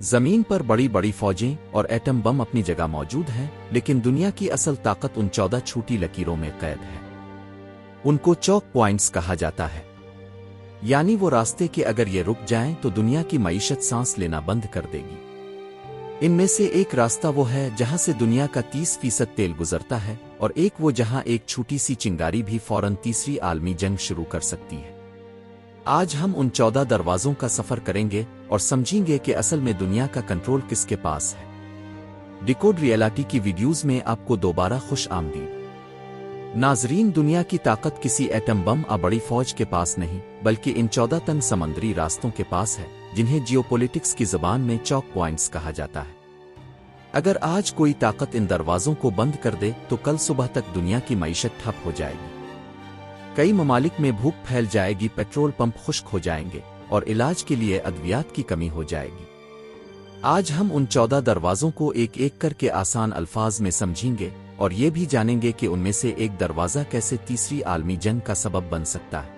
زمین پر بڑی بڑی فوجیں اور ایٹم بم اپنی جگہ موجود ہیں، لیکن دنیا کی اصل طاقت ان 14 چھوٹی لکیروں میں قید ہے۔ ان کو چوک پوائنٹس کہا جاتا ہے، یعنی وہ راستے کہ اگر یہ رک جائیں تو دنیا کی معیشت سانس لینا بند کر دے گی۔ ان میں سے ایک راستہ وہ ہے جہاں سے دنیا کا 30% تیل گزرتا ہے، اور ایک وہ جہاں ایک چھوٹی سی چنگاری بھی فوراً تیسری عالمی جنگ شروع کر سکتی ہے۔ آج ہم ان 14 دروازوں کا سفر کریں گے اور سمجھیں گے کہ اصل میں دنیا کا کنٹرول کس کے پاس ہے۔ ڈیکوڈ ریئلٹی کی ویڈیوز میں آپ کو دوبارہ خوش آمدید۔ ناظرین، دنیا کی طاقت کسی ایٹم بم یا بڑی فوج کے پاس نہیں، بلکہ ان 14 تن سمندری راستوں کے پاس ہے، جنہیں جیو پولیٹکس کی زبان میں چوک پوائنٹس کہا جاتا ہے۔ اگر آج کوئی طاقت ان دروازوں کو بند کر دے تو کل صبح تک دنیا کی معیشت ٹھپ ہو جائے گی۔ کئی ممالک میں بھوک پھیل جائے گی، پیٹرول پمپ خشک ہو جائیں گے، اور علاج کے لیے ادویات کی کمی ہو جائے گی۔ آج ہم ان 14 دروازوں کو ایک ایک کر کے آسان الفاظ میں سمجھیں گے، اور یہ بھی جانیں گے کہ ان میں سے ایک دروازہ کیسے تیسری عالمی جنگ کا سبب بن سکتا ہے۔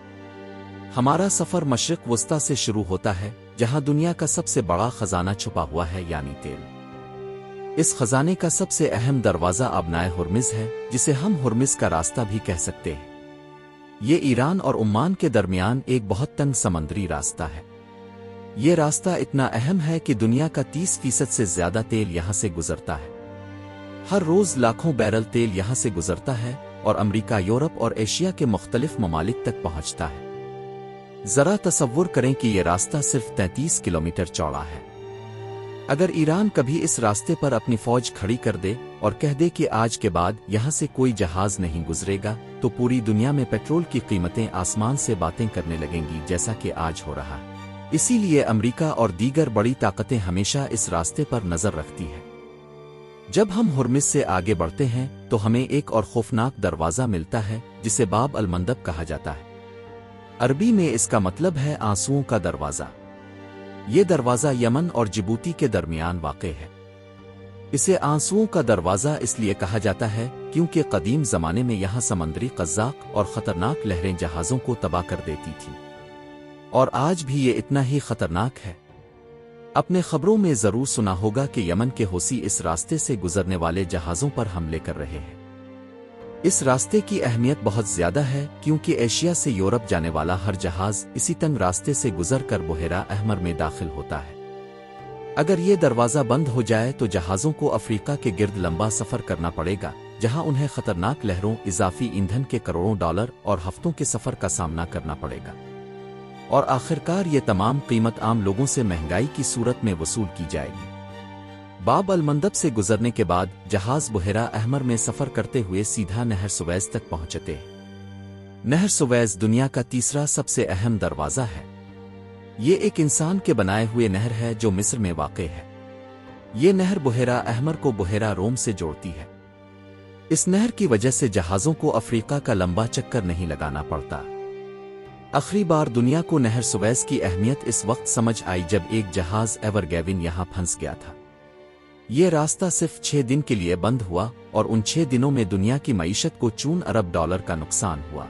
ہمارا سفر مشرق وسطی سے شروع ہوتا ہے، جہاں دنیا کا سب سے بڑا خزانہ چھپا ہوا ہے، یعنی تیل۔ اس خزانے کا سب سے اہم دروازہ آبنائے ہرمز ہے، جسے ہم ہرمز کا راستہ بھی کہہ سکتے ہیں۔ یہ ایران اور عمان کے درمیان ایک بہت تنگ سمندری راستہ ہے۔ یہ راستہ اتنا اہم ہے کہ دنیا کا 30% سے زیادہ تیل یہاں سے گزرتا ہے۔ ہر روز لاکھوں بیرل تیل یہاں سے گزرتا ہے اور امریکہ، یورپ اور ایشیا کے مختلف ممالک تک پہنچتا ہے۔ ذرا تصور کریں کہ یہ راستہ صرف 33 کلومیٹر چوڑا ہے۔ اگر ایران کبھی اس راستے پر اپنی فوج کھڑی کر دے اور کہہ دے کہ آج کے بعد یہاں سے کوئی جہاز نہیں گزرے گا، تو پوری دنیا میں پیٹرول کی قیمتیں آسمان سے باتیں کرنے لگیں گی، جیسا کہ آج ہو رہا ہے۔ اسی لیے امریکہ اور دیگر بڑی طاقتیں ہمیشہ اس راستے پر نظر رکھتی ہیں۔ جب ہم ہرمز سے آگے بڑھتے ہیں تو ہمیں ایک اور خوفناک دروازہ ملتا ہے، جسے باب المندب کہا جاتا ہے۔ عربی میں اس کا مطلب ہے آنسوؤں کا دروازہ۔ یہ دروازہ یمن اور جبوتی کے درمیان واقع ہے۔ اسے آنسوؤں کا دروازہ اس لیے کہا جاتا ہے کیونکہ قدیم زمانے میں یہاں سمندری قزاق اور خطرناک لہریں جہازوں کو تباہ کر دیتی تھیں، اور آج بھی یہ اتنا ہی خطرناک ہے۔ اپنے خبروں میں ضرور سنا ہوگا کہ یمن کے حوثی اس راستے سے گزرنے والے جہازوں پر حملے کر رہے ہیں۔ اس راستے کی اہمیت بہت زیادہ ہے کیونکہ ایشیا سے یورپ جانے والا ہر جہاز اسی تنگ راستے سے گزر کر بحیرہ احمر میں داخل ہوتا ہے۔ اگر یہ دروازہ بند ہو جائے تو جہازوں کو افریقہ کے گرد لمبا سفر کرنا پڑے گا، جہاں انہیں خطرناک لہروں، اضافی ایندھن کے کروڑوں ڈالر اور ہفتوں کے سفر کا سامنا کرنا پڑے گا، اور آخرکار یہ تمام قیمت عام لوگوں سے مہنگائی کی صورت میں وصول کی جائے گی۔ باب المندب سے گزرنے کے بعد جہاز بحیرہ احمر میں سفر کرتے ہوئے سیدھا نہر سویز تک پہنچتے ہیں۔ نہر سویز دنیا کا تیسرا سب سے اہم دروازہ ہے۔ یہ ایک انسان کے بنائے ہوئے نہر ہے جو مصر میں واقع ہے۔ یہ نہر بحیرہ احمر کو بحیرہ روم سے جوڑتی ہے۔ اس نہر کی وجہ سے جہازوں کو افریقہ کا لمبا چکر نہیں لگانا پڑتا۔ آخری بار دنیا کو نہر سویز کی اہمیت اس وقت سمجھ آئی جب ایک جہاز ایور گیون یہاں پھنس گیا تھا۔ یہ راستہ صرف 6 دن کے لیے بند ہوا، اور ان 6 دنوں میں دنیا کی معیشت کو $4 ارب کا نقصان ہوا۔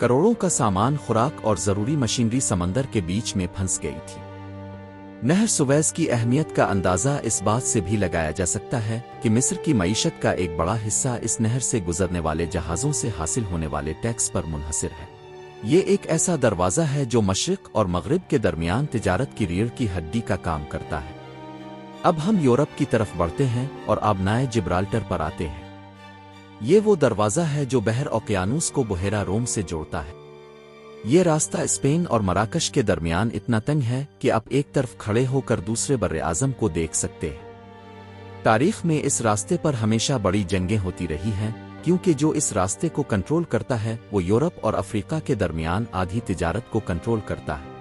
کروڑوں کا سامان، خوراک اور ضروری مشینری سمندر کے بیچ میں پھنس گئی تھی۔ نہر سویز کی اہمیت کا اندازہ اس بات سے بھی لگایا جا سکتا ہے کہ مصر کی معیشت کا ایک بڑا حصہ اس نہر سے گزرنے والے جہازوں سے حاصل ہونے والے ٹیکس پر منحصر ہے۔ یہ ایک ایسا دروازہ ہے جو مشرق اور مغرب کے درمیان تجارت کی ریڑھ کی ہڈی کا کام کرتا ہے۔ اب ہم یورپ کی طرف بڑھتے ہیں اور آبنائے جبرالٹر پر آتے ہیں۔ یہ وہ دروازہ ہے جو بحر اوقیانوس کو بحیرہ روم سے جوڑتا ہے۔ یہ راستہ اسپین اور مراکش کے درمیان اتنا تنگ ہے کہ آپ ایک طرف کھڑے ہو کر دوسرے بر اعظم کو دیکھ سکتے ہیں۔ تاریخ میں اس راستے پر ہمیشہ بڑی جنگیں ہوتی رہی ہیں، کیونکہ جو اس راستے کو کنٹرول کرتا ہے وہ یورپ اور افریقہ کے درمیان آدھی تجارت کو کنٹرول کرتا ہے۔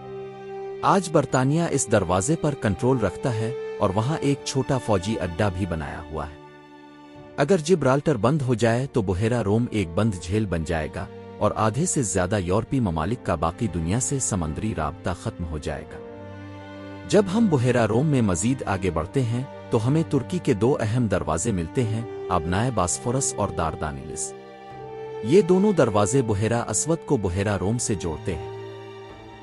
آج برطانیہ اس دروازے پر کنٹرول رکھتا ہے اور وہاں ایک چھوٹا فوجی اڈا بھی بنایا ہوا ہے۔ اگر جبرالٹر بند ہو جائے تو بحیرہ روم ایک بند جھیل بن جائے گا، اور آدھے سے زیادہ یورپی ممالک کا باقی دنیا سے سمندری رابطہ ختم ہو جائے گا۔ جب ہم بحیرہ روم میں مزید آگے بڑھتے ہیں تو ہمیں ترکی کے 2 اہم دروازے ملتے ہیں، آبنائے باسفورس اور داردانیلس۔ یہ دونوں دروازے بحیرہ اسود کو بحیرہ روم سے جوڑتے ہیں۔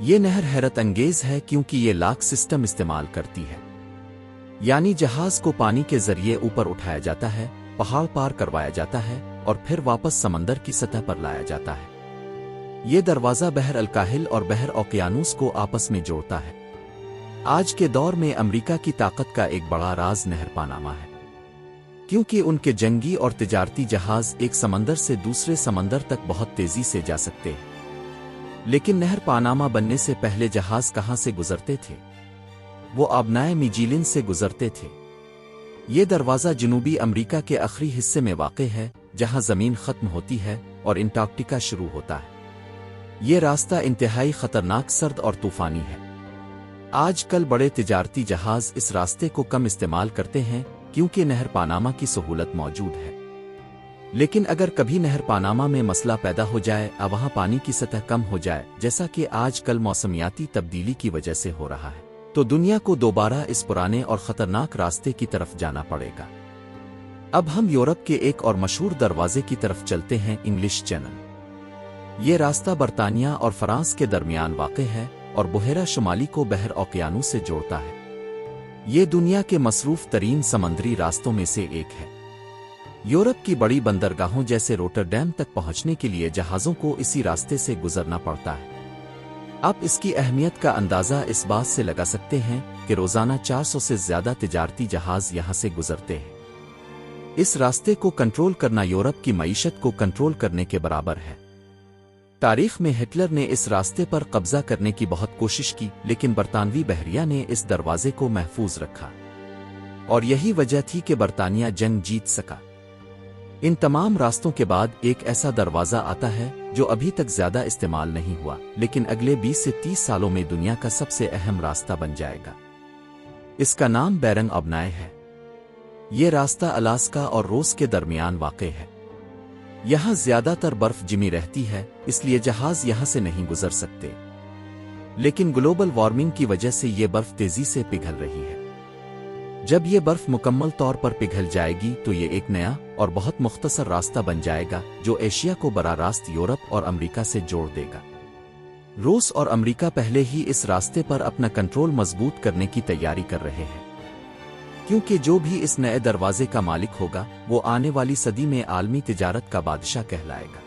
یہ نہر حیرت انگیز ہے کیونکہ یہ لاک سسٹم استعمال کرتی ہے، یعنی جہاز کو پانی کے ذریعے اوپر اٹھایا جاتا ہے، پہاڑ پار کروایا جاتا ہے اور پھر واپس سمندر کی سطح پر لایا جاتا ہے۔ یہ دروازہ بحر الکاہل اور بحر اوقیانوس کو آپس میں جوڑتا ہے۔ آج کے دور میں امریکہ کی طاقت کا ایک بڑا راز نہر پاناما ہے، کیونکہ ان کے جنگی اور تجارتی جہاز ایک سمندر سے دوسرے سمندر تک بہت تیزی سے جا سکتے ہیں۔ لیکن نہر پاناما بننے سے پہلے جہاز کہاں سے گزرتے تھے؟ وہ آبنائے میجیلن سے گزرتے تھے۔ یہ دروازہ جنوبی امریکہ کے آخری حصے میں واقع ہے، جہاں زمین ختم ہوتی ہے اور انٹارکٹیکا شروع ہوتا ہے۔ یہ راستہ انتہائی خطرناک، سرد اور طوفانی ہے۔ آج کل بڑے تجارتی جہاز اس راستے کو کم استعمال کرتے ہیں کیونکہ نہر پاناما کی سہولت موجود ہے۔ لیکن اگر کبھی نہر پاناما میں مسئلہ پیدا ہو جائے، وہاں پانی کی سطح کم ہو جائے، جیسا کہ آج کل موسمیاتی تبدیلی کی وجہ سے ہو رہا ہے، تو دنیا کو دوبارہ اس پرانے اور خطرناک راستے کی طرف جانا پڑے گا۔ اب ہم یورپ کے ایک اور مشہور دروازے کی طرف چلتے ہیں، انگلش چینل۔ یہ راستہ برطانیہ اور فرانس کے درمیان واقع ہے اور بحیرہ شمالی کو بحر اوقیانوس سے جوڑتا ہے۔ یہ دنیا کے مصروف ترین سمندری راستوں میں سے ایک ہے۔ یورپ کی بڑی بندرگاہوں جیسے روٹرڈیم تک پہنچنے کے لیے جہازوں کو اسی راستے سے گزرنا پڑتا ہے۔ آپ اس کی اہمیت کا اندازہ اس بات سے لگا سکتے ہیں کہ روزانہ 400 سے زیادہ تجارتی جہاز یہاں سے گزرتے ہیں۔ اس راستے کو کنٹرول کرنا یورپ کی معیشت کو کنٹرول کرنے کے برابر ہے۔ تاریخ میں ہٹلر نے اس راستے پر قبضہ کرنے کی بہت کوشش کی، لیکن برطانوی بحریہ نے اس دروازے کو محفوظ رکھا، اور یہی وجہ تھی کہ برطانیہ جنگ جیت سکا۔ ان تمام راستوں کے بعد ایک ایسا دروازہ آتا ہے جو ابھی تک زیادہ استعمال نہیں ہوا، لیکن اگلے 20 سے 30 سالوں میں دنیا کا سب سے اہم راستہ بن جائے گا۔ اس کا نام بیرنگ آبنائے ہے۔ یہ راستہ الاسکا اور روس کے درمیان واقع ہے۔ یہاں زیادہ تر برف جمی رہتی ہے، اس لیے جہاز یہاں سے نہیں گزر سکتے۔ لیکن گلوبل وارمنگ کی وجہ سے یہ برف تیزی سے پگھل رہی ہے۔ جب یہ برف مکمل طور پر پگھل جائے گی تو یہ ایک نیا اور بہت مختصر راستہ بن جائے گا جو ایشیا کو براہ راست یورپ اور امریکہ سے جوڑ دے گا۔ روس اور امریکہ پہلے ہی اس راستے پر اپنا کنٹرول مضبوط کرنے کی تیاری کر رہے ہیں، کیونکہ جو بھی اس نئے دروازے کا مالک ہوگا وہ آنے والی صدی میں عالمی تجارت کا بادشاہ کہلائے گا۔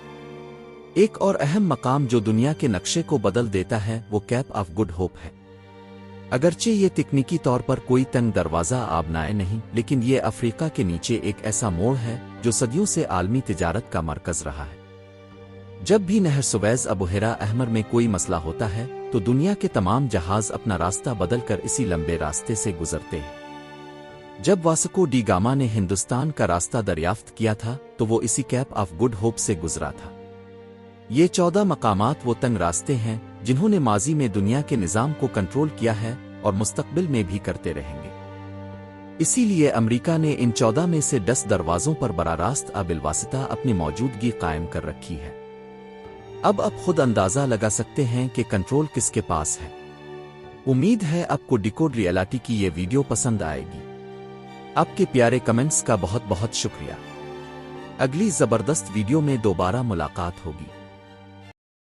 ایک اور اہم مقام جو دنیا کے نقشے کو بدل دیتا ہے وہ کیپ آف گڈ ہوپ ہے۔ اگرچہ یہ تکنیکی طور پر کوئی تنگ دروازہ آبنائے نہیں، لیکن یہ افریقہ کے نیچے ایک ایسا موڑ ہے جو صدیوں سے عالمی تجارت کا مرکز رہا ہے۔ جب بھی نہر سویز بحیرہ احمر میں کوئی مسئلہ ہوتا ہے تو دنیا کے تمام جہاز اپنا راستہ بدل کر اسی لمبے راستے سے گزرتے ہیں۔ جب واسکو ڈی گاما نے ہندوستان کا راستہ دریافت کیا تھا تو وہ اسی کیپ آف گڈ ہوپ سے گزرا تھا۔ یہ 14 مقامات وہ تنگ راستے ہیں جنہوں نے ماضی میں دنیا کے نظام کو کنٹرول کیا ہے اور مستقبل میں بھی کرتے رہیں گے۔ اسی لیے امریکہ نے ان 14 میں سے 10 دروازوں پر براہ راست بالواسطہ اپنی موجودگی قائم کر رکھی ہے۔ اب آپ خود اندازہ لگا سکتے ہیں کہ کنٹرول کس کے پاس ہے۔ امید ہے آپ کو ڈیکوڈ ریئلٹی کی یہ ویڈیو پسند آئے گی۔ آپ کے پیارے کمنٹس کا بہت بہت شکریہ۔ اگلی زبردست ویڈیو میں دوبارہ ملاقات ہوگی۔